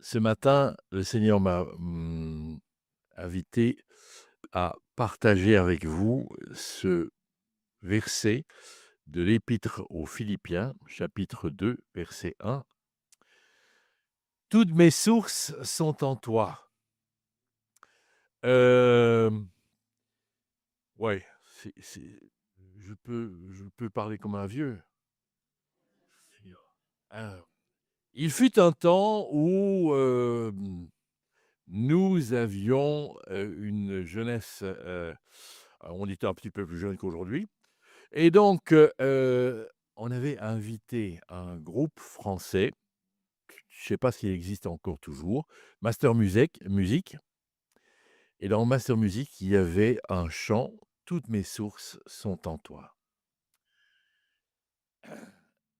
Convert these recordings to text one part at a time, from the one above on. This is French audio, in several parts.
Ce matin, le Seigneur m'a, invité à partager avec vous ce verset de l'Épître aux Philippiens, chapitre 2, verset 1. «Toutes mes sources sont en toi». Hem, ouais, c'est je peux parler comme un vieux. Heu, il fut un temps où, nous avions, une jeunesse, on était un petit peu plus jeunes qu'aujourd'hui. Et donc, on avait invité un groupe français, je ne sais pas s'il existe encore toujours, Master Music. Et dans Master Music, il y avait un chant: «Toutes mes sources sont en toi».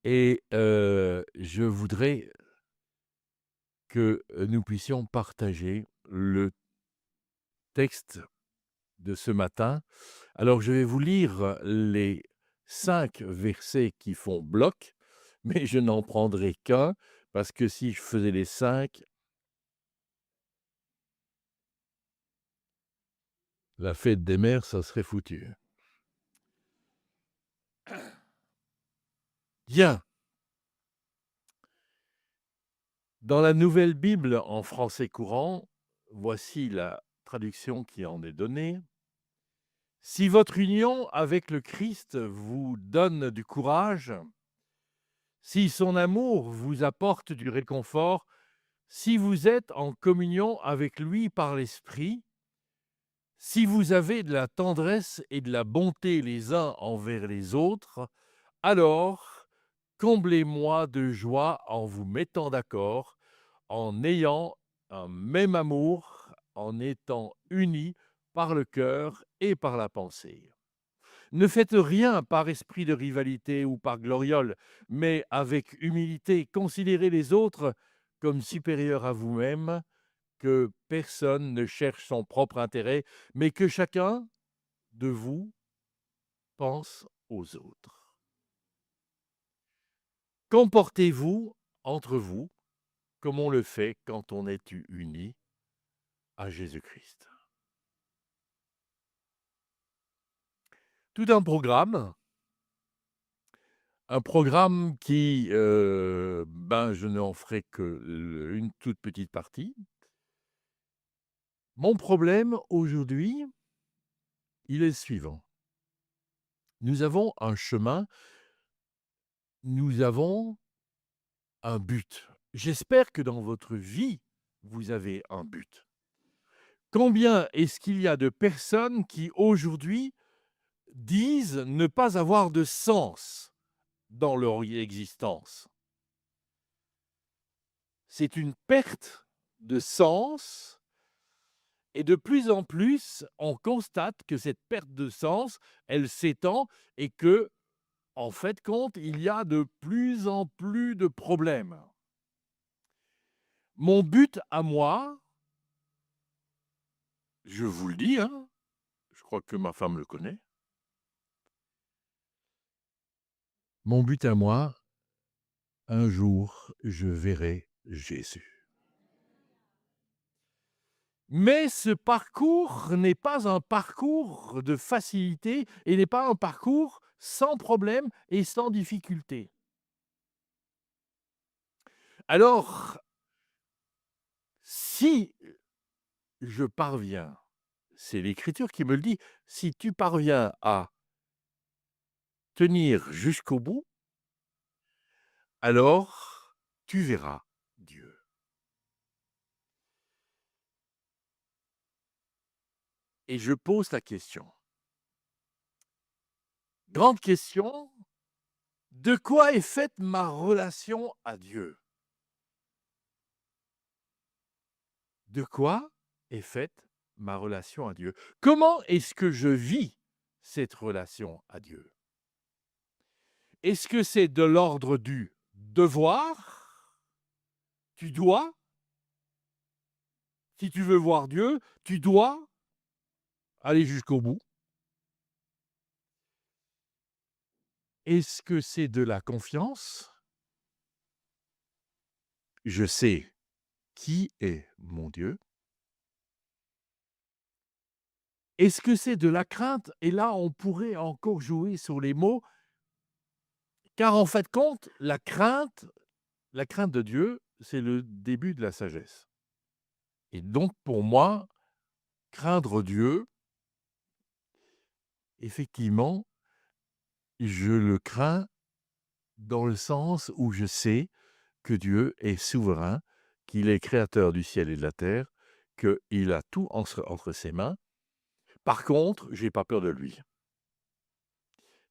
Et je voudrais que, nous puissions partager le texte de ce matin. Alors je vais vous lire les 5 versets qui font bloc, mais je n'en prendrai qu'un, parce que si je faisais les 5, la fête des mères, ça serait foutu. Bien, dans la Nouvelle Bible en français courant, voici la traduction qui en est donnée. Si votre union avec le Christ vous donne du courage, si son amour vous apporte du réconfort, si vous êtes en communion avec lui par l'Esprit, si vous avez de la tendresse et de la bonté les uns envers les autres, alors comblez-moi de joie en vous mettant d'accord, en ayant un même amour, en étant unis par le cœur et par la pensée. Ne faites rien par esprit de rivalité ou par gloriole, mais avec humilité, considérez les autres comme supérieurs à vous-même, que personne ne cherche son propre intérêt, mais que chacun de vous pense aux autres. Comportez-vous entre vous comme on le fait quand on est unis à Jésus-Christ. Tout un programme qui, je n'en ferai que une toute petite partie. Mon problème aujourd'hui, il est le suivant. Nous avons un chemin, nous avons un but. J'espère que dans votre vie, vous avez un but. Combien est-ce qu'il y a de personnes qui aujourd'hui disent ne pas avoir de sens dans leur existence? C'est une perte de sens et de plus en plus, on constate que cette perte de sens, elle s'étend et que, en fait compte, il y a de plus en plus de problèmes. Mon but à moi, je vous le dis, hein, je crois que ma femme le connaît. Mon but à moi, un jour, je verrai Jésus. Mais ce parcours n'est pas un parcours de facilité et n'est pas un parcours sans problème et sans difficulté. Alors, si je parviens, c'est l'Écriture qui me le dit, si tu parviens à tenir jusqu'au bout, alors tu verras Dieu. Et je pose la question, grande question, de quoi est faite ma relation à Dieu? De quoi est faite ma relation à Dieu? Comment est-ce que je vis cette relation à Dieu? Est-ce que c'est de l'ordre du devoir? Tu dois? Si tu veux voir Dieu, tu dois aller jusqu'au bout. Est-ce que c'est de la confiance? Je sais qui est mon Dieu? Est-ce que c'est de la crainte? Et là, on pourrait encore jouer sur les mots, car en fait compte, la crainte de Dieu, c'est le début de la sagesse. Et donc pour moi, craindre Dieu, effectivement, je le crains dans le sens où je sais que Dieu est souverain, qu'il est créateur du ciel et de la terre, qu'il a tout entre ses mains. Par contre, j'ai pas peur de lui.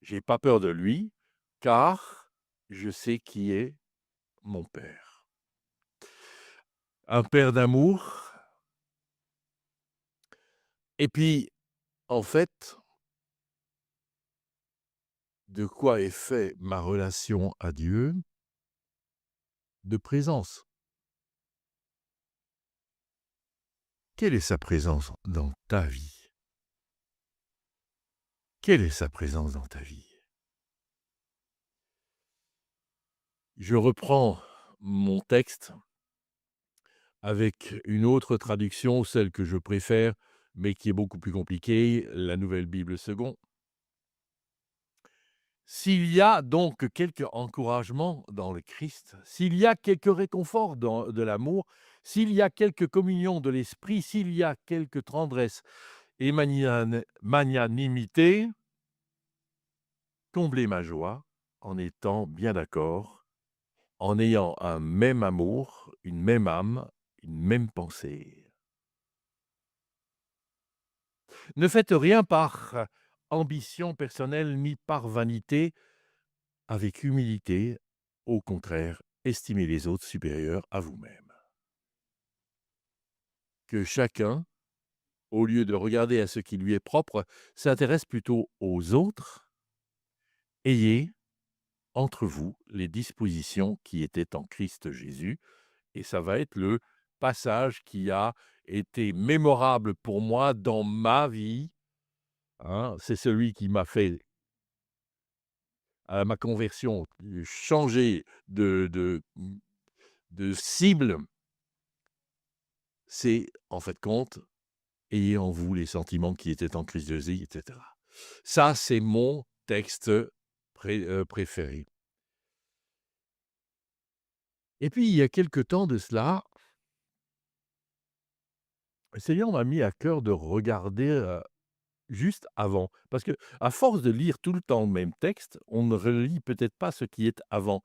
J'ai pas peur de lui, car je sais qui est mon père. Un père d'amour. Et puis, en fait, de quoi est fait ma relation à Dieu? De présence. Quelle est sa présence dans ta vie? Quelle est sa présence dans ta vie? Je reprends mon texte avec une autre traduction, celle que je préfère, mais qui est beaucoup plus compliquée, la Nouvelle Bible Second. S'il y a donc quelque encouragement dans le Christ, s'il y a quelque réconfort de l'amour, s'il y a quelque communion de l'esprit, s'il y a quelque tendresse et magnanimité, comblez ma joie en étant bien d'accord, en ayant un même amour, une même âme, une même pensée. Ne faites rien par ambition personnelle ni par vanité, avec humilité, au contraire, estimez les autres supérieurs à vous-même. Que chacun, au lieu de regarder à ce qui lui est propre, s'intéresse plutôt aux autres. Ayez entre vous les dispositions qui étaient en Christ Jésus, et ça va être le passage qui a été mémorable pour moi dans ma vie, hein. C'est celui qui m'a fait, à ma conversion, changer de cible. C'est, en fait compte, ayez en vous les sentiments qui étaient en Christ Jésus, etc. Ça, c'est mon texte préféré. Et puis, il y a quelque temps de cela, le Seigneur m'a mis à cœur de regarder juste avant. Parce que, à force de lire tout le temps le même texte, on ne relit peut-être pas ce qui est avant.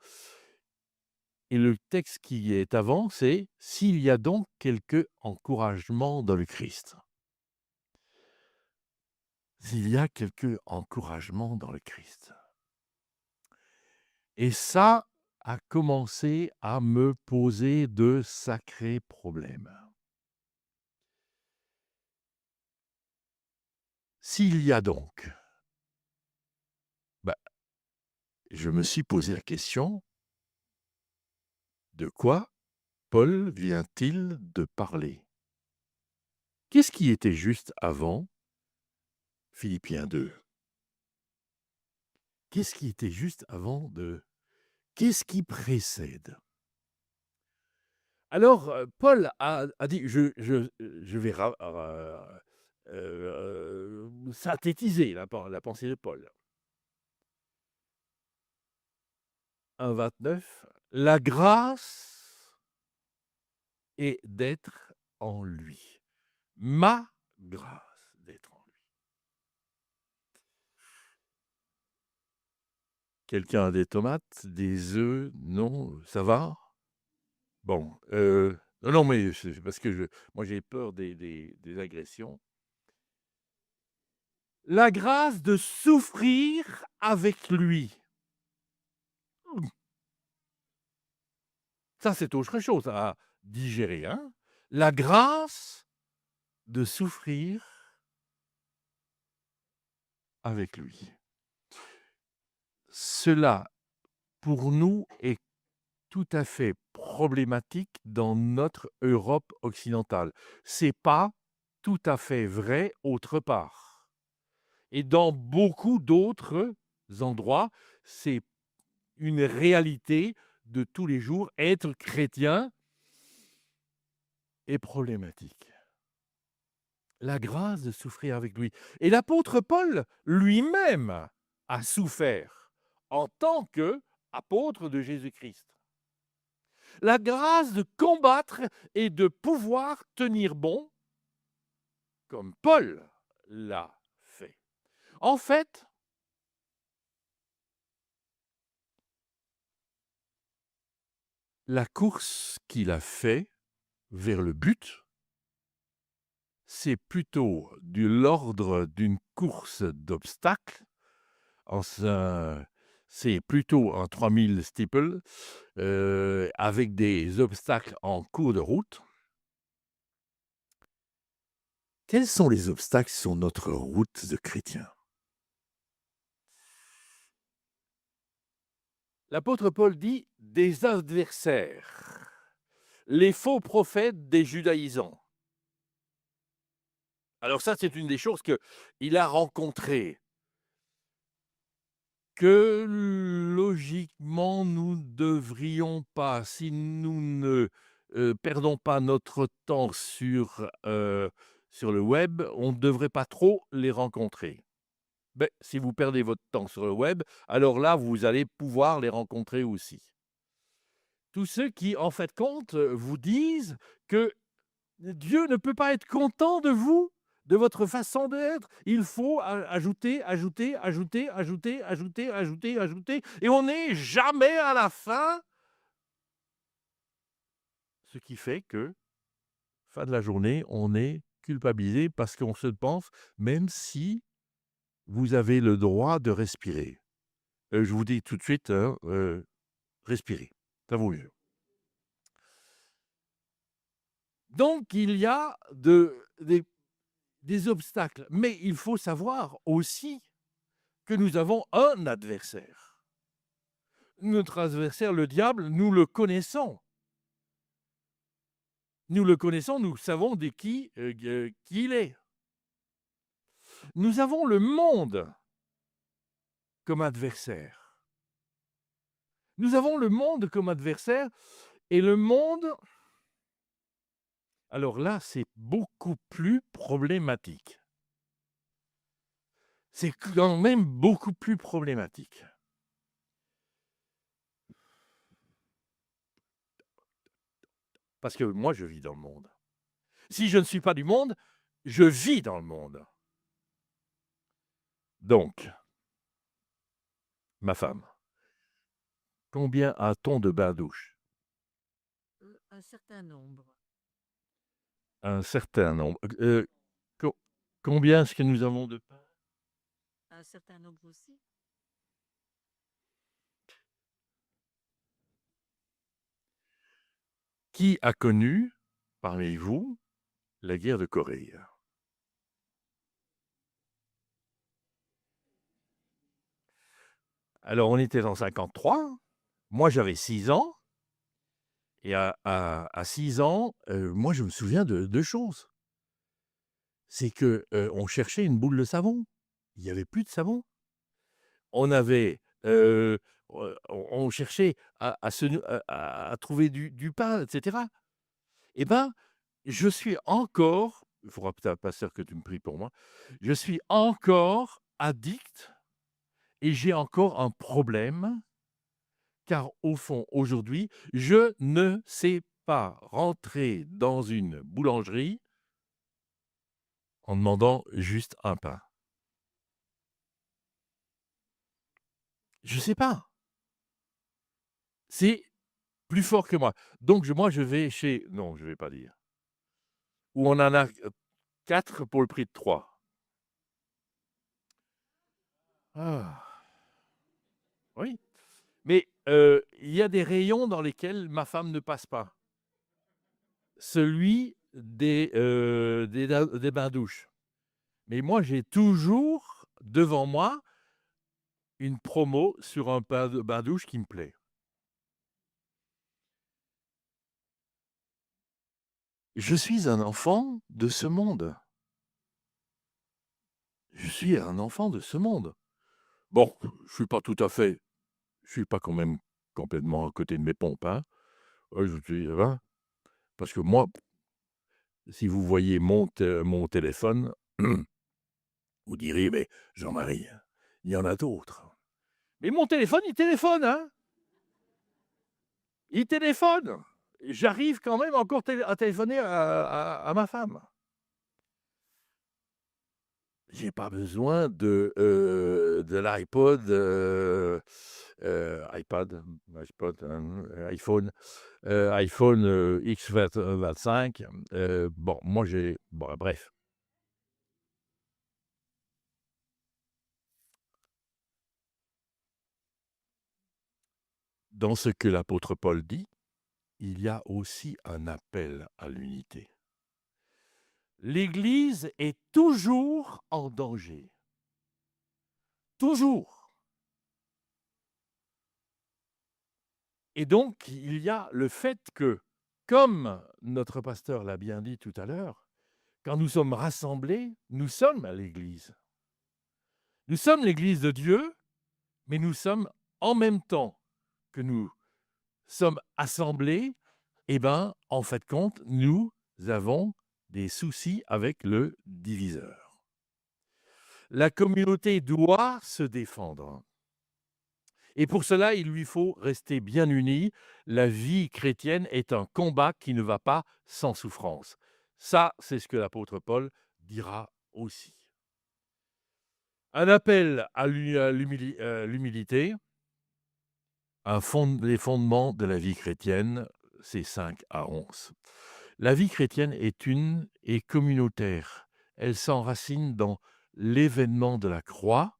Et le texte qui est avant, c'est s'il y a donc quelque encouragement dans le Christ. S'il y a quelque encouragement dans le Christ. Et ça a commencé à me poser de sacrés problèmes. S'il y a donc, bah, je me suis posé la question, de quoi Paul vient-il de parler? Qu'est-ce qui était juste avant Philippiens 2? Qu'est-ce qui était juste avant de... Qu'est-ce qui précède? Alors, Paul a dit, je vais synthétiser la pensée de Paul. 1,29, la grâce est d'être en lui. Ma grâce d'être en lui. Quelqu'un a des tomates, des œufs? Non, ça va? Bon, non, non, mais c'est parce que moi j'ai peur des agressions. La grâce de souffrir avec lui. Ça, c'est autre chose à digérer, hein. La grâce de souffrir avec lui. Cela, pour nous, est tout à fait problématique dans notre Europe occidentale. C'est pas tout à fait vrai autre part. Et dans beaucoup d'autres endroits, c'est une réalité de tous les jours. Être chrétien, est problématique. La grâce de souffrir avec lui. Et l'apôtre Paul lui-même a souffert en tant qu'apôtre de Jésus-Christ. La grâce de combattre et de pouvoir tenir bon, comme Paul l'a fait. En fait, la course qu'il a fait vers le but, c'est plutôt de l'ordre d'une course d'obstacles. C'est plutôt un 3000 steeple avec des obstacles en cours de route. Quels sont les obstacles sur notre route de chrétien? L'apôtre Paul dit des adversaires, les faux prophètes des judaïsants. Alors ça, c'est une des choses qu'il a rencontrées, que logiquement, nous ne devrions pas, si nous ne perdons pas notre temps sur le web, on ne devrait pas trop les rencontrer. Mais si vous perdez votre temps sur le web, alors là, vous allez pouvoir les rencontrer aussi. Tous ceux qui, en fait, compte, vous disent que Dieu ne peut pas être content de vous, de votre façon d'être. Il faut ajouter, ajouter, ajouter, ajouter, ajouter, ajouter, ajouter, et on n'est jamais à la fin. Ce qui fait que, fin de la journée, on est culpabilisé parce qu'on se pense, même si vous avez le droit de respirer. Je vous dis tout de suite, hein, respirez, ça vaut mieux. Donc, il y a des obstacles, mais il faut savoir aussi que nous avons un adversaire. Notre adversaire, le diable, nous le connaissons. Nous le connaissons, nous savons de qui il est. Nous avons le monde comme adversaire. Nous avons le monde comme adversaire, et le monde, alors là, c'est beaucoup plus problématique. C'est quand même beaucoup plus problématique. Parce que moi, je vis dans le monde. Si je ne suis pas du monde, je vis dans le monde. Donc, ma femme, combien a-t-on de bains-douches? Un certain nombre. Un certain nombre. Co combien est-ce que nous avons de pains? Un certain nombre aussi. Qui a connu, parmi vous, la guerre de Corée? Alors, on était en 53. Moi, j'avais 6 ans. Et à 6 ans, moi, je me souviens de 2 choses. C'est qu'on cherchait une boule de savon. Il n'y avait plus de savon. On avait, on cherchait à trouver du pain, et cetera. Eh ben, je suis encore, il faudra peut-être, pasteur, que tu me pries pour moi, je suis encore addict et j'ai encore un problème, car au fond, aujourd'hui, je ne sais pas rentrer dans une boulangerie en demandant juste un pain. Je sais pas. C'est plus fort que moi. Donc moi, je vais chez, non, je vais pas dire, où on en a 4 pour le prix de 3. Ah, oui. Mais il y a des rayons dans lesquels ma femme ne passe pas. Celui des bains-douches. Mais moi, j'ai toujours devant moi une promo sur un bain-douche qui me plaît. Je suis un enfant de ce monde. Je suis un enfant de ce monde. Bon, je suis pas tout à fait, je suis pas quand même complètement à côté de mes pompes, hein. Je dis, hein, parce que moi, Si vous voyez mon téléphone, vous direz: «Mais Jean-Marie, il y en a d'autres». Mais mon téléphone, il téléphone, hein! Il téléphone! J'arrive quand même encore à téléphoner à ma femme. J'ai pas besoin de l'iPod, iPod, iPhone, X25. Bon, moi j'ai bon, bref. Dans ce que l'apôtre Paul dit, il y a aussi un appel à l'unité. L'Église est toujours en danger. Toujours. Et donc, il y a le fait que, comme notre pasteur l'a bien dit tout à l'heure, quand nous sommes rassemblés, nous sommes à l'Église. Nous sommes l'Église de Dieu, mais nous sommes en même temps que nous sommes assemblés, eh ben, en fait compte, nous avons des soucis avec le diviseur. La communauté doit se défendre. Et pour cela, il lui faut rester bien unis. La vie chrétienne est un combat qui ne va pas sans souffrance. Ça, c'est ce que l'apôtre Paul dira aussi. Un appel à l'humilité, les fondements de la vie chrétienne, c'est 5 à 11. La vie chrétienne est une et communautaire. Elle s'enracine dans l'événement de la croix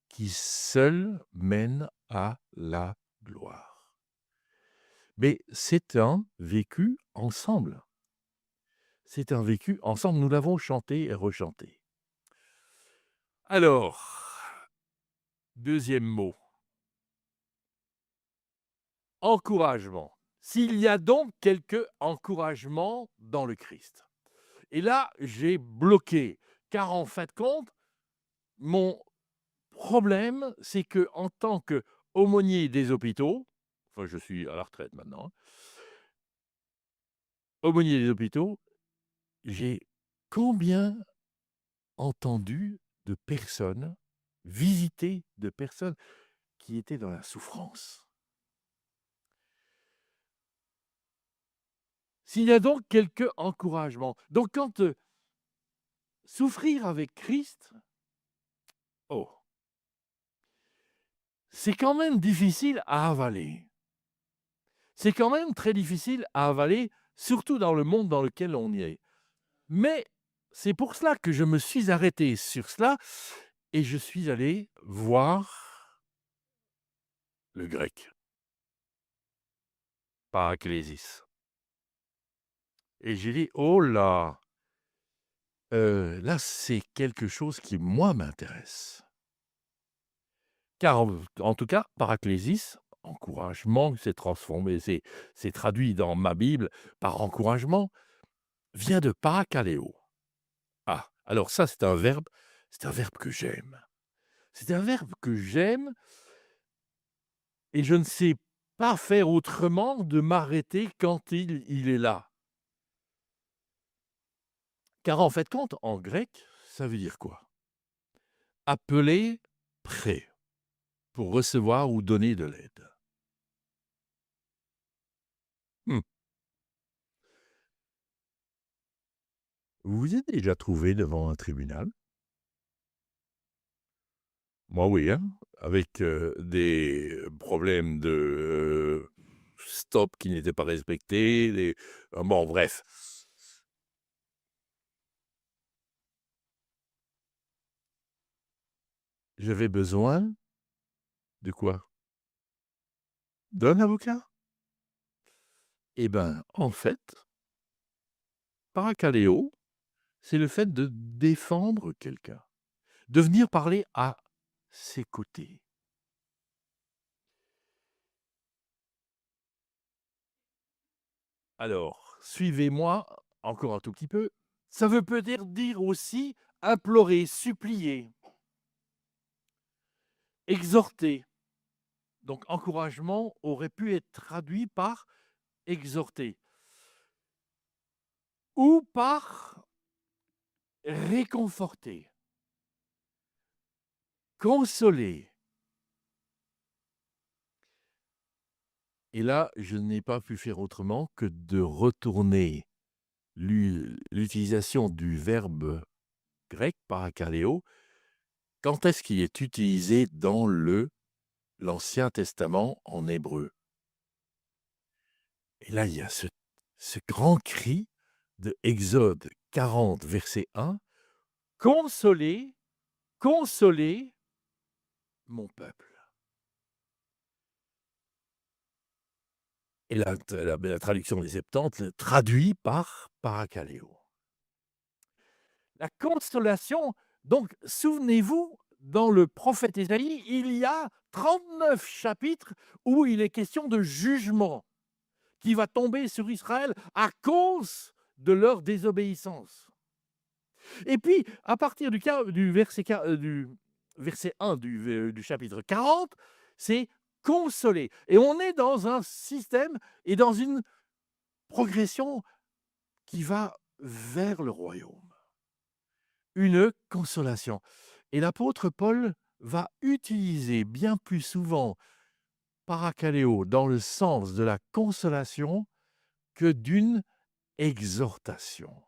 qui seul mène à la gloire. Mais c'est un vécu ensemble. C'est un vécu ensemble. Nous l'avons chanté et rechanté. Alors, deuxième mot, encouragement. S'il y a donc quelques encouragements dans le Christ. Et là, j'ai bloqué, car en fait compte, mon problème, c'est que en tant qu'aumônier des hôpitaux, enfin je suis à la retraite maintenant, hein, aumônier des hôpitaux, j'ai combien entendu de personnes, visité de personnes qui étaient dans la souffrance. S'il y a donc quelques encouragements. Donc quand souffrir avec Christ, oh, c'est quand même difficile à avaler. C'est quand même très difficile à avaler, surtout dans le monde dans lequel on y est. Mais c'est pour cela que je me suis arrêté sur cela et je suis allé voir le grec, paraklésis. Et j'ai dit: «Oh là! Là, c'est quelque chose qui, moi, m'intéresse». Car en tout cas, paraklésis, encouragement, c'est transformé, c'est traduit dans ma Bible par encouragement, vient de parakaleo. Ah, alors ça, c'est un verbe que j'aime. C'est un verbe que j'aime et je ne sais pas faire autrement de m'arrêter quand il est là. Car en fait compte, en grec, ça veut dire quoi? Appeler, prêt, pour recevoir ou donner de l'aide. Mmh. Vous vous êtes déjà trouvé devant un tribunal? Moi oui, hein, avec, des problèmes de, stop qui n'étaient pas respectés, bon bref. J'avais besoin de quoi? D'un avocat? Eh ben, en fait, paracaléo, c'est le fait de défendre quelqu'un, de venir parler à ses côtés. Alors, suivez-moi encore un tout petit peu. Ça veut peut-être dire aussi implorer, supplier, exhorter. Donc, encouragement aurait pu être traduit par exhorter. ou par réconforter, consoler. Et là, je n'ai pas pu faire autrement que de retourner l'utilisation du verbe grec parakaleo. Quand est-ce qu'il est utilisé dans l'Ancien Testament en hébreu? Et là, il y a ce grand cri de Exode 40, verset 1, consolez, consolez mon peuple. Et la traduction des Septante traduit par parakaleo. La consolation, donc souvenez-vous, dans le prophète Ésaïe, il y a 39 chapitres où il est question de jugement qui va tomber sur Israël à cause de leur désobéissance. Et puis, à partir du verset 1 du chapitre 40, c'est consoler. Et on est dans un système et dans une progression qui va vers le royaume. Une consolation. Et l'apôtre Paul va utiliser bien plus souvent parakaleo dans le sens de la consolation que d'une exhortation.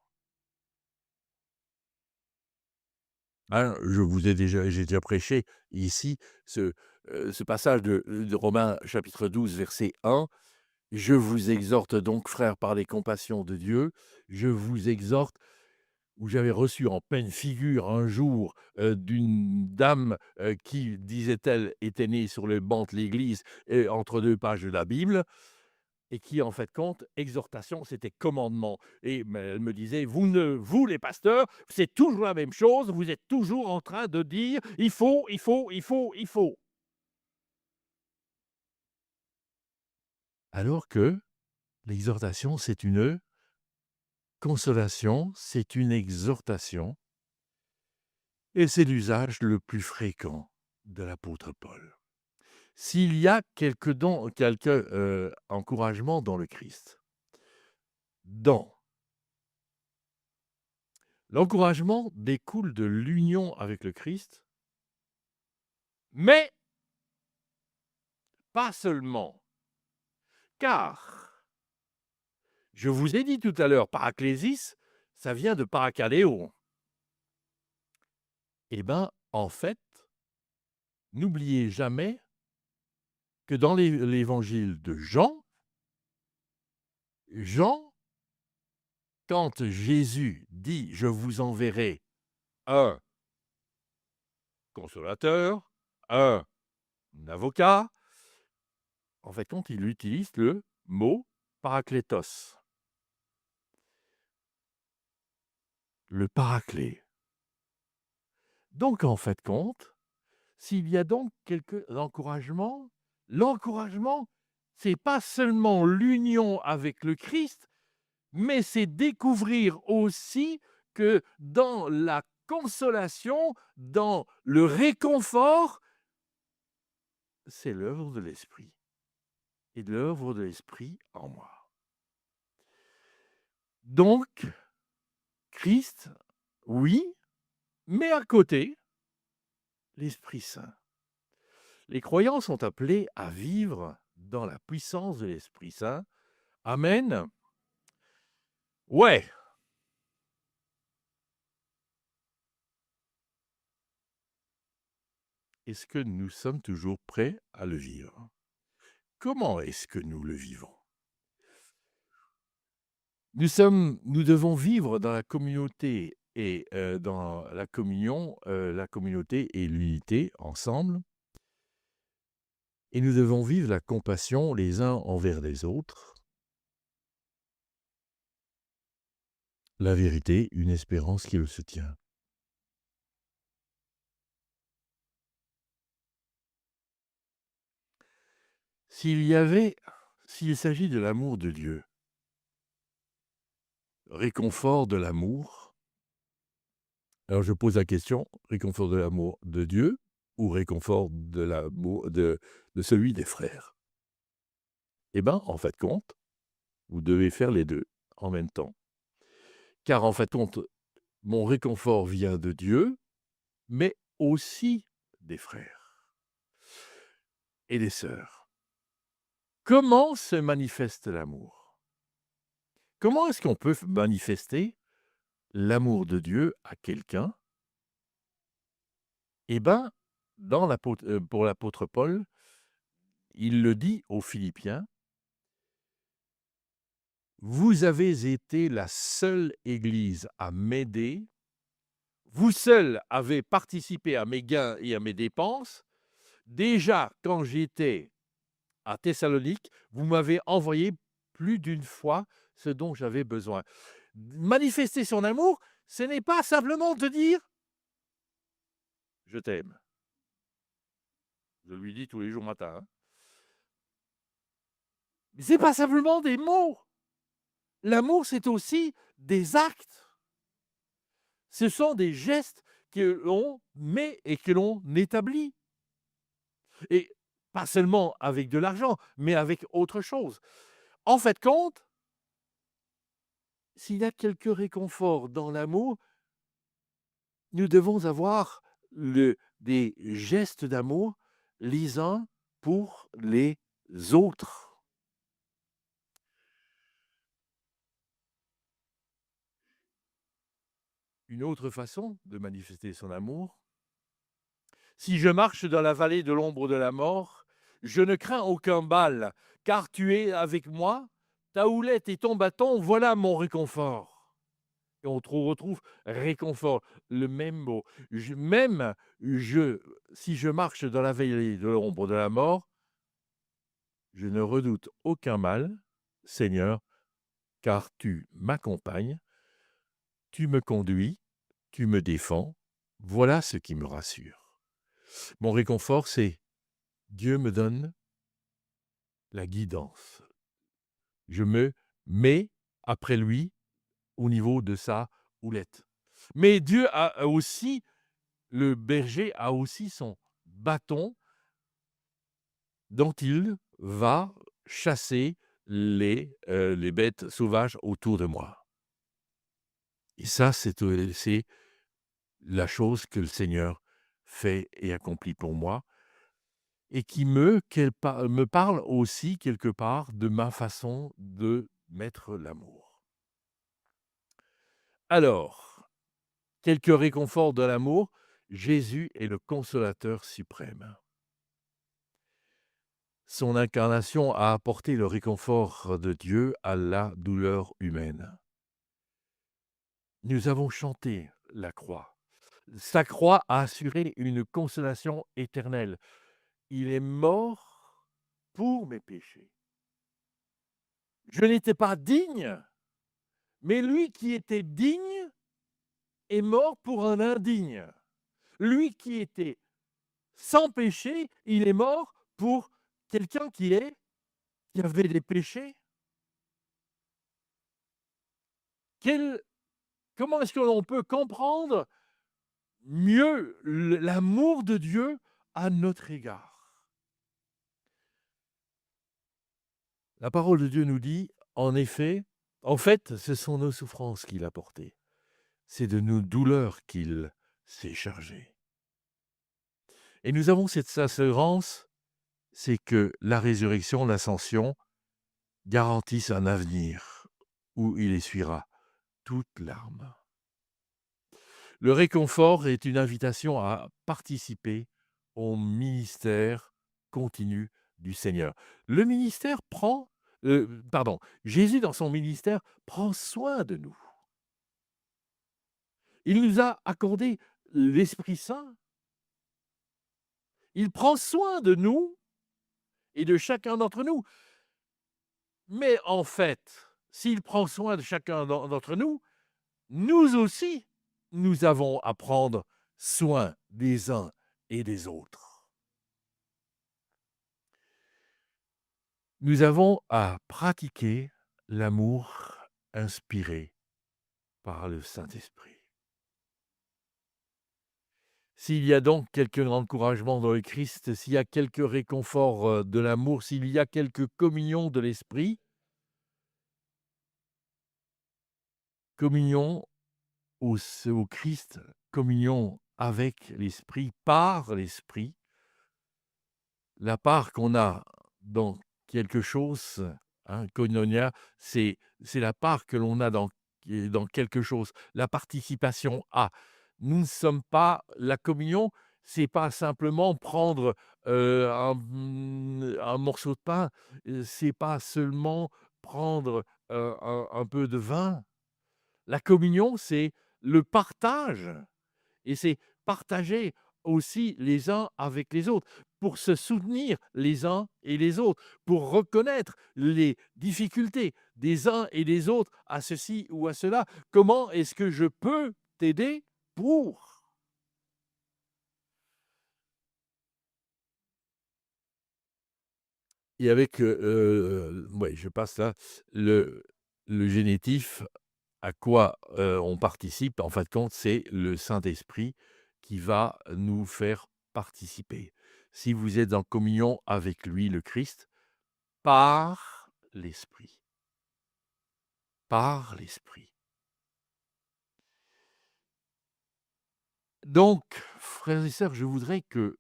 Hein, j'ai déjà prêché ici ce passage de Romains chapitre 12, verset 1. « Je vous exhorte donc, frères, par les compassions de Dieu, je vous exhorte » où j'avais reçu en pleine figure un jour d'une dame qui, disait-elle, était née sur le banc de l'église entre deux pages de la Bible, et qui, en fait, compte, exhortation, c'était commandement. Et elle me disait, vous les pasteurs, c'est toujours la même chose, vous êtes toujours en train de dire, il faut, il faut, il faut, il faut. Alors que l'exhortation, c'est une consolation, c'est une exhortation, et c'est l'usage le plus fréquent de l'apôtre Paul. S'il y a quelques encouragements dans le Christ, l'encouragement découle de l'union avec le Christ, mais pas seulement, car je vous ai dit tout à l'heure, paraklésis, ça vient de parakaleo. Eh bien, en fait, n'oubliez jamais que dans l'évangile de Jean, quand Jésus dit « Je vous enverrai un consolateur, un avocat », en fait, quand il utilise le mot paraklétos, le paraclet. Donc, en fait, s'il y a donc quelques encouragements, l'encouragement, c'est pas seulement l'union avec le Christ, mais c'est découvrir aussi que dans la consolation, dans le réconfort, c'est l'œuvre de l'Esprit. Et de l'œuvre de l'Esprit en moi. Donc, Christ, oui, mais à côté, l'Esprit Saint. Les croyants sont appelés à vivre dans la puissance de l'Esprit Saint. Amen. Ouais. Est-ce que nous sommes toujours prêts à le vivre? Comment est-ce que nous le vivons? Nous devons vivre dans la communauté et dans la communion, la communauté et l'unité ensemble. Et nous devons vivre la compassion les uns envers les autres. La vérité, une espérance qui le soutient. S'il s'agit de l'amour de Dieu, réconfort de l'amour, alors je pose la question, réconfort de l'amour de Dieu ou réconfort de l'amour de celui des frères? Eh bien, en fait, vous devez faire les deux en même temps. car en fait compte, mon réconfort vient de Dieu, mais aussi des frères et des sœurs. Comment se manifeste l'amour? Comment est-ce qu'on peut manifester l'amour de Dieu à quelqu'un? Eh ben, pour l'apôtre Paul, il le dit aux Philippiens: «Vous avez été la seule Église à m'aider, vous seuls avez participé à mes gains et à mes dépenses. Déjà, quand j'étais à Thessalonique, vous m'avez envoyé plus d'une fois ce dont j'avais besoin.» Manifester son amour, ce n'est pas simplement te dire: «Je t'aime». Je lui dis tous les jours matin, hein. Mais c'est pas simplement des mots. L'amour, c'est aussi des actes. Ce sont des gestes que l'on met et que l'on établit. Et pas seulement avec de l'argent, mais avec autre chose. En fait compte, s'il y a quelque réconfort dans l'amour, nous devons avoir des gestes d'amour les uns pour les autres. Une autre façon de manifester son amour: si je marche dans la vallée de l'ombre de la mort, je ne crains aucun mal, car tu es avec moi, ta houlette et ton bâton, voilà mon réconfort. Et on retrouve réconfort, le même mot. Même si je marche dans la vallée de l'ombre de la mort, je ne redoute aucun mal, Seigneur, car tu m'accompagnes, tu me conduis, tu me défends. Voilà ce qui me rassure. Mon réconfort, c'est Dieu me donne la guidance. Je me mets après lui au niveau de sa houlette. Mais Dieu a aussi, le berger a aussi son bâton dont il va chasser les bêtes sauvages autour de moi. Et ça, c'est la chose que le Seigneur fait et accomplit pour moi, et qui me parle aussi quelque part de ma façon de mettre l'amour. Alors, quelques réconforts de l'amour: Jésus est le consolateur suprême. Son incarnation a apporté le réconfort de Dieu à la douleur humaine. Nous avons chanté la croix. Sa croix a assuré une consolation éternelle. Il est mort pour mes péchés. Je n'étais pas digne, mais lui qui était digne est mort pour un indigne. Lui qui était sans péché, il est mort pour quelqu'un qui avait des péchés. Quel Comment est-ce que l'on peut comprendre mieux l'amour de Dieu à notre égard? La parole de Dieu nous dit, en effet, en fait, ce sont nos souffrances qu'il a portées. C'est de nos douleurs qu'il s'est chargé. Et nous avons cette assurance, c'est que la résurrection, l'ascension, garantissent un avenir où il essuiera toute larme. Le réconfort est une invitation à participer au ministère continu du Seigneur. Le ministère Jésus dans son ministère prend soin de nous. Il nous a accordé l'Esprit Saint. Il prend soin de nous et de chacun d'entre nous. Mais en fait, s'il prend soin de chacun d'entre nous, nous aussi, nous avons à prendre soin des uns et des autres. Nous avons à pratiquer l'amour inspiré par le Saint-Esprit. S'il y a donc quelques encouragements dans le Christ, s'il y a quelques réconforts de l'amour, s'il y a quelques communions de l'Esprit, communion au Christ, communion avec l'Esprit, par l'Esprit. La part qu'on a dans quelque chose, hein, koinonia, c'est la part que l'on a dans quelque chose, la participation à. Nous ne sommes pas la communion, c'est pas simplement prendre, un morceau de pain, c'est pas seulement prendre, un peu de vin. La communion, c'est le partage. Et c'est partager aussi les uns avec les autres, pour se soutenir les uns et les autres, pour reconnaître les difficultés des uns et des autres à ceci ou à cela. Comment est-ce que je peux t'aider pour? Et avec, ouais, je passe là, le le génitif, à quoi, on participe, en fin de compte, c'est le Saint-Esprit qui va nous faire participer. Si vous êtes en communion avec lui, le Christ, par l'Esprit, par l'Esprit. Donc, frères et sœurs, je voudrais que,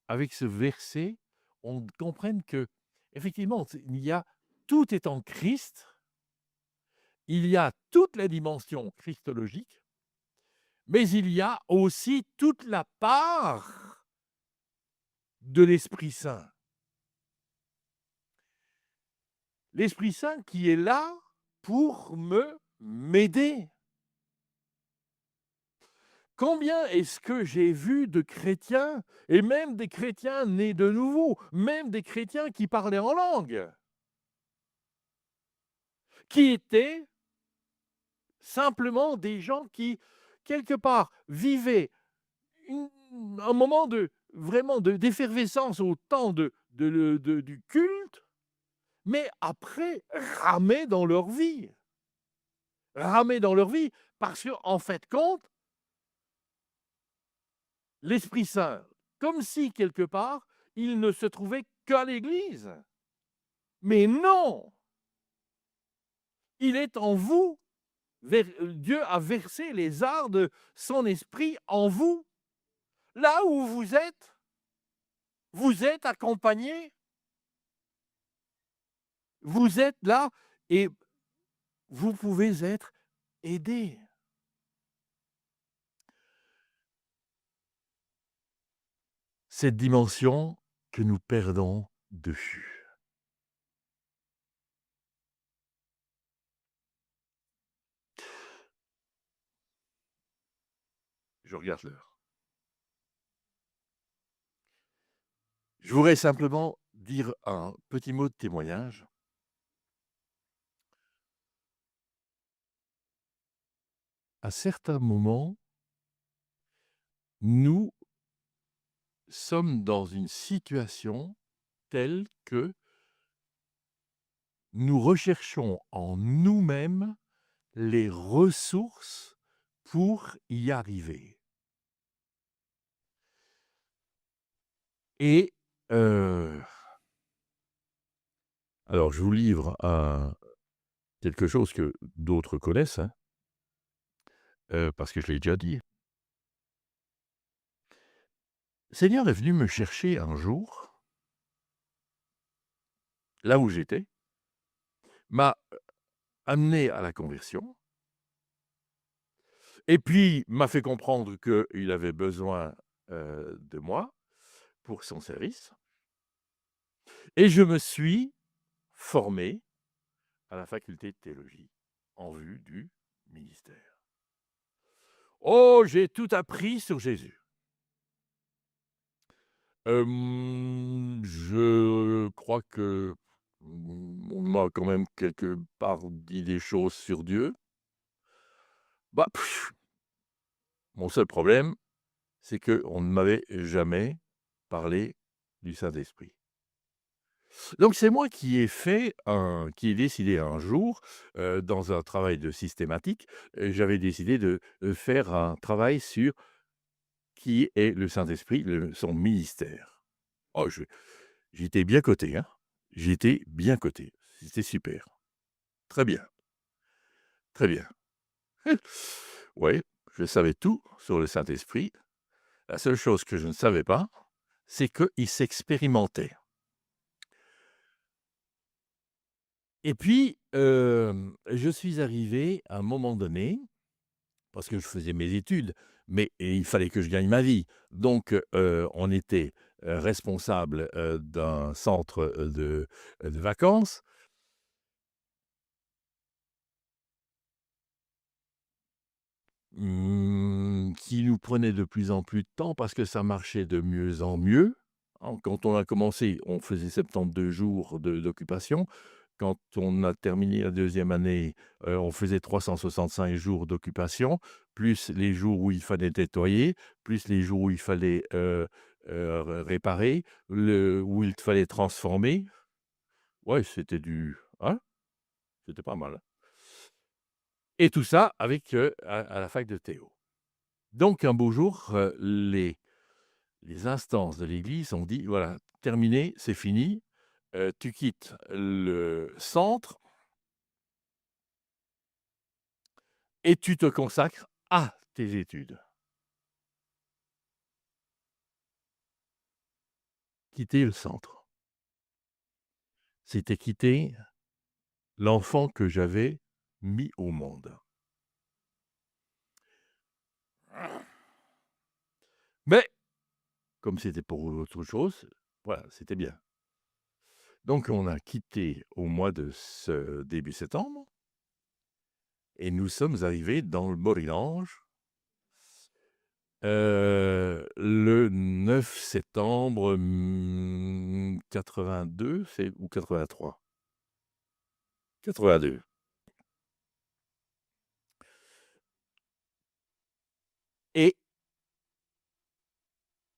avec ce verset, on comprenne que effectivement, il y a tout est en Christ, il y a toute la dimension christologique, mais il y a aussi toute la part de l'Esprit Saint. L'Esprit Saint qui est là pour m'aider. Combien est-ce que j'ai vu de chrétiens, et même des chrétiens nés de nouveau, même des chrétiens qui parlaient en langue, qui étaient simplement des gens qui, quelque part, vivaient une un moment de vraiment d'effervescence au temps du culte, mais après ramaient dans leur vie. Ramaient dans leur vie parce qu'en fait compte, l'Esprit Saint, comme si quelque part, il ne se trouvait qu'à l'Église. Mais non! Il est en vous. Dieu a versé les arts de son esprit en vous. Là où vous êtes accompagné, vous êtes là et vous pouvez être aidé. Cette dimension que nous perdons de vue. Je regarde l'heure. Je voudrais simplement dire un petit mot de témoignage. À certains moments, nous sommes dans une situation telle que nous recherchons en nous-mêmes les ressources pour y arriver. Et alors je vous livre quelque chose que d'autres connaissent, hein, parce que je l'ai déjà dit. Le Seigneur est venu me chercher un jour, là où j'étais, m'a amené à la conversion et puis m'a fait comprendre qu'il avait besoin, de moi pour son service et je me suis formé à la faculté de théologie en vue du ministère. Oh, j'ai tout appris sur Jésus. Je crois que, on m'a quand même quelque part dit des choses sur Dieu. Bah, mon seul problème, c'est qu'on ne m'avait jamais parlé du Saint-Esprit. Donc c'est moi qui ai décidé un jour, dans un travail de systématique, j'avais décidé de, faire un travail sur qui est le Saint-Esprit, son ministère. Oh, j'étais bien coté, hein. J'étais bien coté. C'était super. Très bien, très bien. Oui, je savais tout sur le Saint-Esprit. La seule chose que je ne savais pas, c'est qu'il s'expérimentait. Et puis, je suis arrivé à un moment donné, parce que je faisais mes études, mais et il fallait que je gagne ma vie. Donc, on était, responsable, d'un centre, de vacances. Qui nous prenait de plus en plus de temps parce que ça marchait de mieux en mieux, hein. Quand on a commencé, on faisait 72 jours d'occupation. Quand on a terminé la deuxième année, on faisait 365 jours d'occupation, plus les jours où il fallait nettoyer, plus les jours où il fallait, réparer, où il fallait transformer. Ouais, c'était c'était pas mal. Et tout ça avec, à la fac de Théo. Donc un beau jour, les instances de l'Église ont dit: «Voilà, terminé, c'est fini, tu quittes le centre et tu te consacres à tes études». Quitter le centre, c'était quitter l'enfant que j'avais mis au monde. Mais comme c'était pour autre chose, voilà, c'était bien. Donc on a quitté au mois de ce début septembre et nous sommes arrivés dans le Borinage. Le 9 septembre, 82, c'est ou 83? 82. Et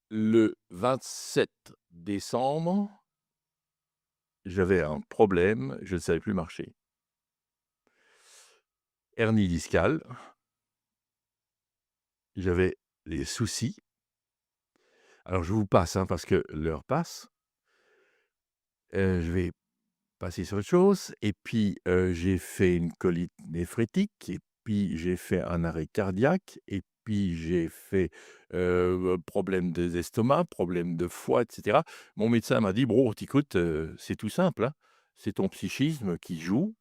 le 27 décembre, j'avais un problème, je ne savais plus marcher. Hernie discale, j'avais des soucis. Alors je vous passe, hein, parce que l'heure passe. Je vais passer sur autre chose et puis, j'ai fait une colite néphrétique et puis j'ai fait un arrêt cardiaque et puis j'ai fait, problème d'estomac, problème de foie et cetera. Mon médecin m'a dit: «Bon, écoute, c'est tout simple, hein, c'est ton psychisme qui joue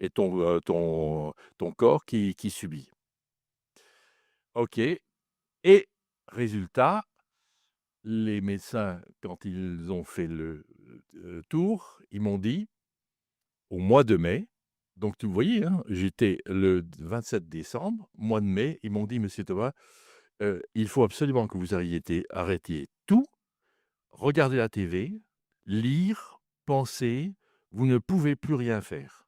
et ton corps qui subit». OK. Et résultat, les médecins, quand ils ont fait le, tour, ils m'ont dit au mois de mai, donc vous voyez, hein, j'étais le 27 décembre, mois de mai, ils m'ont dit: «Monsieur Thomas, il faut absolument que vous arrêtiez tout, regarder la TV, lire, penser, vous ne pouvez plus rien faire».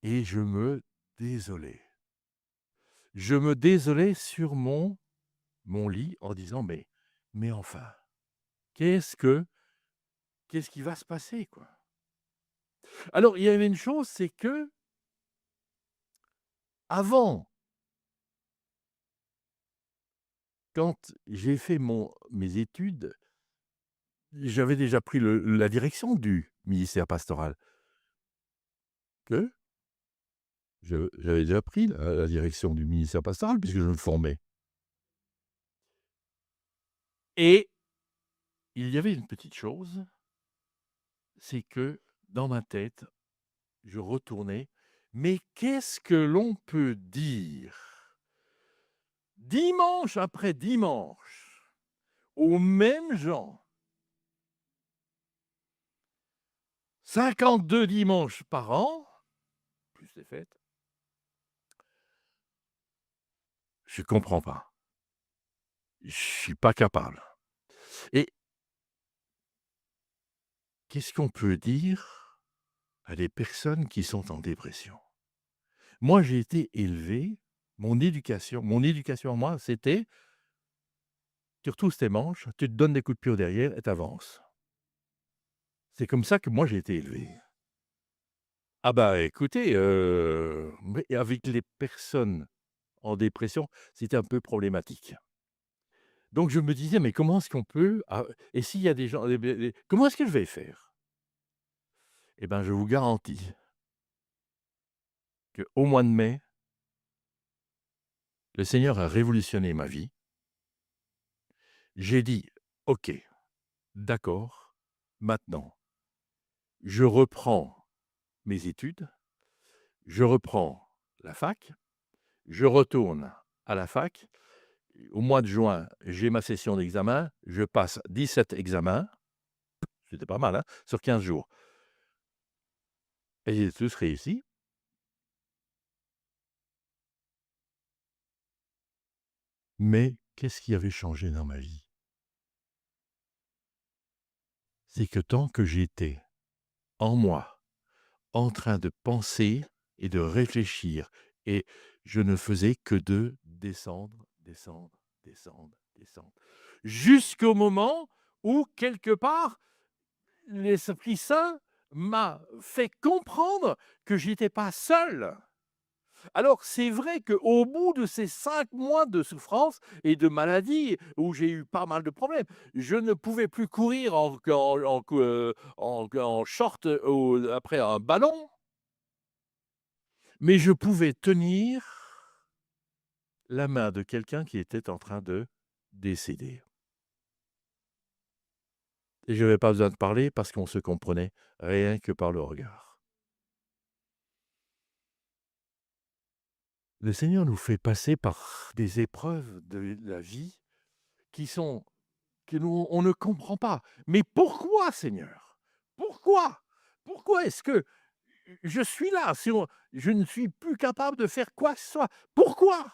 Et je me désolais. Je me désolais sur mon lit en disant: «Mais enfin, qu'est-ce que qu'est-ce qui va se passer, quoi?» Alors il y avait une chose, c'est que avant, quand j'ai fait mes études, j'avais déjà pris la direction du ministère pastoral. Que j'avais déjà pris la direction du ministère pastoral puisque je me formais et il y avait une petite chose, c'est que dans ma tête, je retournais: «Mais qu'est-ce que l'on peut dire dimanche après dimanche aux mêmes gens, 52 dimanches par an, plus les fêtes?» Je comprends pas. Je suis pas capable. Et qu'est-ce qu'on peut dire à des personnes qui sont en dépression? Moi, j'ai été élevé, mon éducation à moi, c'était: «Tu retrousses tes manches, tu te donnes des coups de pied au derrière et tu avances». C'est comme ça que moi j'ai été élevé. Ah bah, écoutez, mais avec les personnes en dépression, c'était un peu problématique. Donc je me disais: «Mais comment est-ce qu'on peut et s'il y a des gens comment est-ce que je vais faire?» Eh ben, je vous garantis qu'au mois de mai, le Seigneur a révolutionné ma vie. J'ai dit: «OK, d'accord, maintenant, je reprends mes études, je reprends la fac, je retourne à la fac. Au mois de juin, j'ai ma session d'examen, je passe 17 examens», c'était pas mal, hein, sur 15 jours et j'ai tous réussi. Mais qu'est-ce qui avait changé dans ma vie? C'est que tant que j'étais en moi, en train de penser et de réfléchir et je ne faisais que de descendre, descendre, descendre, descendre. Jusqu'au moment où, quelque part, l'Esprit Saint m'a fait comprendre que j'étais pas seul. Alors, c'est vrai qu'au bout de ces 5 mois de souffrance et de maladie, où j'ai eu pas mal de problèmes, je ne pouvais plus courir en short après un ballon, mais je pouvais tenir la main de quelqu'un qui était en train de décéder. Et je n'avais pas besoin de parler parce qu'on se comprenait rien que par le regard. Le Seigneur nous fait passer par des épreuves de la vie qui sont que nous on ne comprend pas. Mais pourquoi, Seigneur? Pourquoi? Pourquoi est-ce que je suis là si je ne suis plus capable de faire quoi que ce soit? Pourquoi?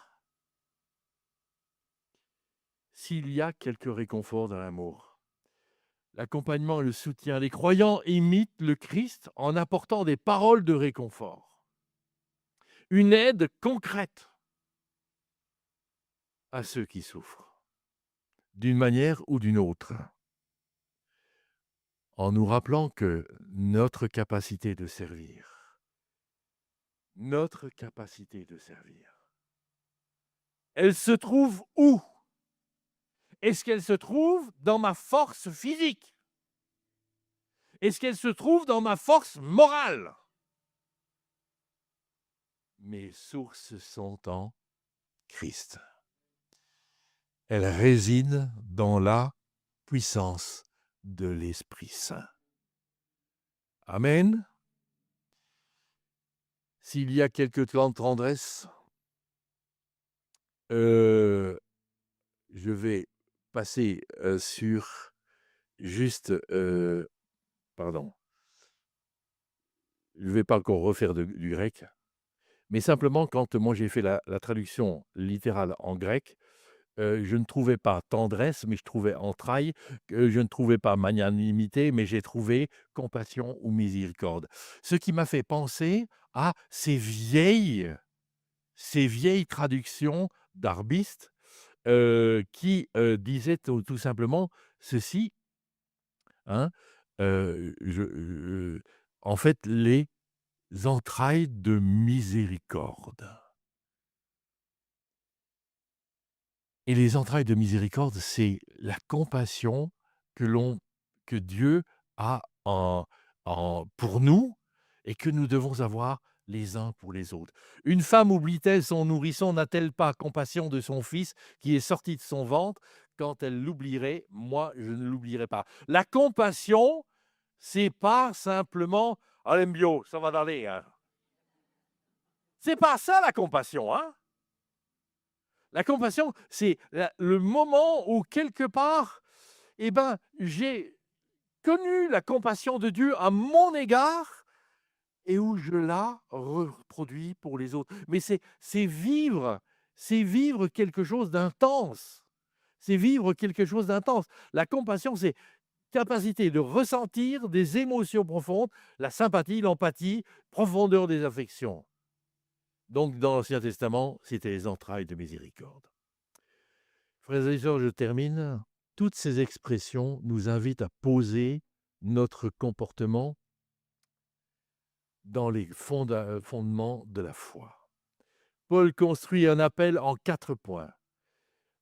S'il y a quelque réconfort dans l'amour, l'accompagnement et le soutien, les croyants imitent le Christ en apportant des paroles de réconfort, une aide concrète à ceux qui souffrent, d'une manière ou d'une autre, en nous rappelant que notre capacité de servir, elle se trouve où? Est-ce qu'elle se trouve dans ma force physique? Est-ce qu'elle se trouve dans ma force morale? Mes sources sont en Christ. Elles résident dans la puissance de l'Esprit Saint. Amen. S'il y a quelques temps de tendresse, je vais passer sur juste, pardon, je ne vais pas encore refaire du grec, mais simplement quand moi j'ai fait la traduction littérale en grec, je ne trouvais pas tendresse, mais je trouvais entrailles, je ne trouvais pas magnanimité, mais j'ai trouvé compassion ou miséricorde. Ce qui m'a fait penser à ces vieilles traductions d'arabistes, qui, disaient tout simplement ceci, hein, en fait, les entrailles de miséricorde. Et les entrailles de miséricorde, c'est la compassion que Dieu a pour nous et que nous devons avoir les uns pour les autres. Une femme oublie-t-elle son nourrisson, n'a-t-elle pas compassion de son fils qui est sorti de son ventre? Quand elle l'oublierait, moi, je ne l'oublierai pas. La compassion, c'est pas simplement: «Allez mbio, ça va d'aller, hein». C'est pas ça la compassion, hein? La compassion, c'est le moment où quelque part, eh ben, j'ai connu la compassion de Dieu à mon égard et où je la reproduis pour les autres. Mais c'est vivre quelque chose d'intense. C'est vivre quelque chose d'intense. La compassion, c'est capacité de ressentir des émotions profondes, la sympathie, l'empathie, profondeur des affections. Donc, dans l'Ancien Testament, c'était les entrailles de miséricorde. Frères et sœurs, je termine. Toutes ces expressions nous invitent à poser notre comportement dans les fondements de la foi. Paul construit un appel en 4 points.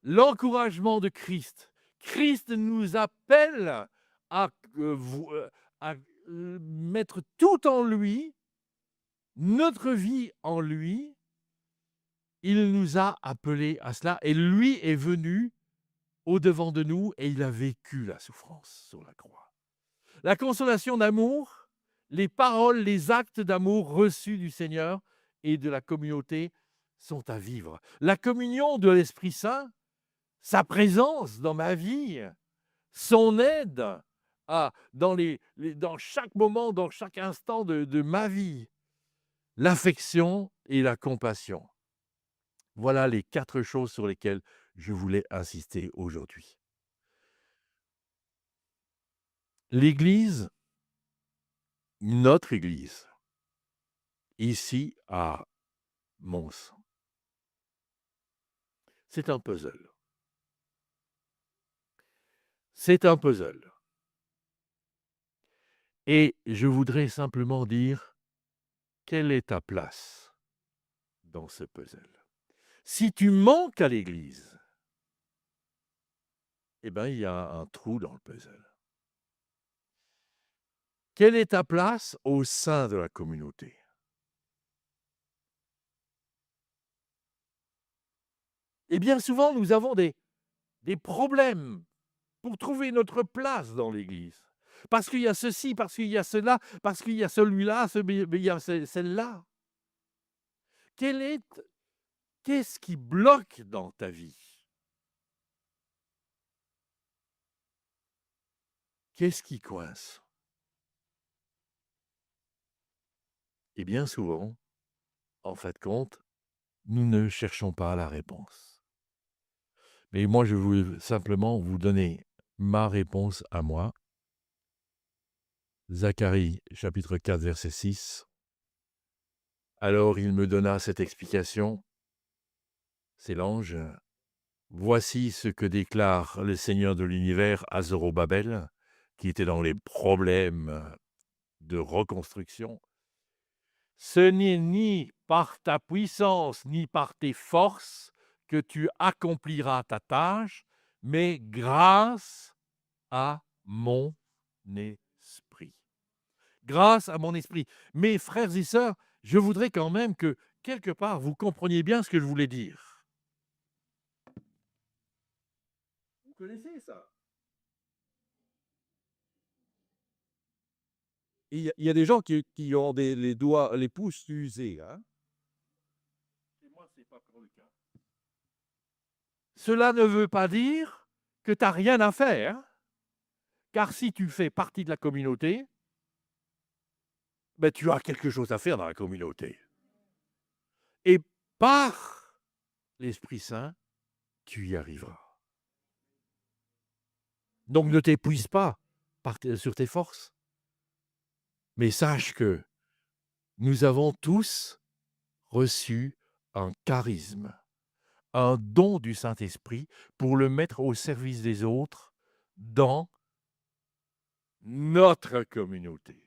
L'encouragement de Christ. Christ nous appelle à, à mettre tout en lui notre vie en lui, il nous a appelés à cela et lui est venu au-devant de nous et il a vécu la souffrance sur la croix. La consolation d'amour, les paroles, les actes d'amour reçus du Seigneur et de la communauté sont à vivre. La communion de l'Esprit Saint, sa présence dans ma vie, son aide dans chaque moment, dans chaque instant de ma vie, l'affection et la compassion. Voilà les 4 choses sur lesquelles je voulais insister aujourd'hui. L'Église, notre Église, ici à Mons, c'est un puzzle. C'est un puzzle. Et je voudrais simplement dire, quelle est ta place dans ce puzzle? Si tu manques à l'Église, eh bien, il y a un trou dans le puzzle. Quelle est ta place au sein de la communauté? Et bien souvent, nous avons des problèmes pour trouver notre place dans l'Église. Parce qu'il y a ceci, parce qu'il y a cela, parce qu'il y a celui-là, il y a celle-là. Qu'est-ce qui bloque dans ta vie? Qu'est-ce qui coince? Et bien souvent, en fin de compte, nous ne cherchons pas la réponse. Mais moi, je veux simplement vous donner ma réponse à moi. Zacharie, chapitre 4, verset 6. Alors il me donna cette explication. C'est l'ange. Voici ce que déclare le Seigneur de l'univers à Zorobabel, qui était dans les problèmes de reconstruction. Ce n'est ni par ta puissance, ni par tes forces que tu accompliras ta tâche, mais grâce à mon esprit. Grâce à mon esprit. Mes frères et sœurs, je voudrais quand même que, quelque part, vous compreniez bien ce que je voulais dire. Vous connaissez ça? Il y a des gens qui ont les doigts, les pouces usés. Hein? Et moi, ce n'est pas encore le cas. Cela ne veut pas dire que tu n'as rien à faire, car si tu fais partie de la communauté, ben, tu as quelque chose à faire dans la communauté. Et par l'Esprit Saint, tu y arriveras. Donc ne t'épuise pas sur tes forces, mais sache que nous avons tous reçu un charisme, un don du Saint-Esprit pour le mettre au service des autres dans notre communauté.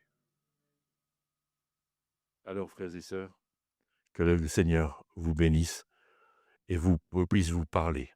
Alors, frères et sœurs, que le Seigneur vous bénisse et puisse vous parler